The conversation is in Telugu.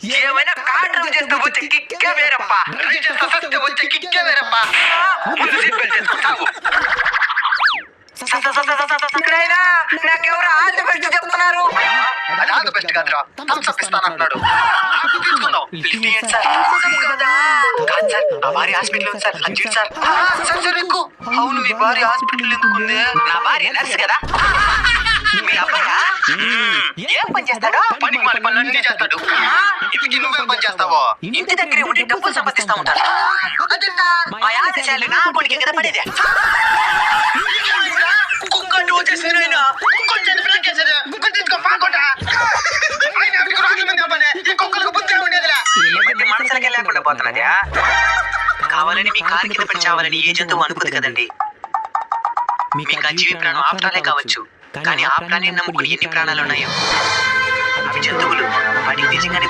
ఏమైనా కాంట్రూ చేస్తే వచ్చే కిక్కే వేరప్ప. డ్రైవ్ చేస్తే సస్తే వచ్చే కిక్కే వేరప్ప. ముందు సీట్ బెల్ట్ వేసుకుంటావు. నాకెవరు ఆల్ ది బెస్ట్ చెప్తున్నారు. అది ఆల్ ది బెస్ట్ కాదురా, థమ్స్ అప్ ఇస్తానంటున్నాడు. తీసుకుందాం. ఆ భార్య హాస్పిటల్ ఉంది సార్. అంజీట్ సార్. సార్ ఎక్కు. అవును, మీ భార్య హాస్పిటల్ ఎందుకు ఉంది? నా భార్య నర్స్ కదా. మీ అబ్బాయా ఏం పని చేస్తాడు? పనికి మాల పనులన్నీ చేస్తాడు. ఇంటికి నువ్వేం పని చేస్తావో? ఇంటి దగ్గరే ఉండి డబ్బులు సంపాదిస్తా ఉంటాడు. మా ఆదేశాలు నా కొడుకే కదా పడేది. కుక్కట్టు వచ్చేసారు ఆయన. కొంచెం బ్రేక్ చేశారు. కొంచెం పాకొట్టా. ఆయన అడిగి రాజు మంది అవ్వనే. ఈ కుక్కలకు బుద్ధి ఉండేదిలా. ఈ మధ్య మనసులకే లేకుండా పోతున్నది. కావాలని మీ కారు కింద పెంచావాలని ఏ జంతువు అనుకోదు కదండి. మీకు ఆ జీవి ప్రాణం ఆప్తాలే కావచ్చు, కానీ ఆ ప్రాణిని నమ్ముకుని ఎన్ని ప్రాణాలు ఉన్నాయో. అవి జంతువులు. వాటికి నిజంగానే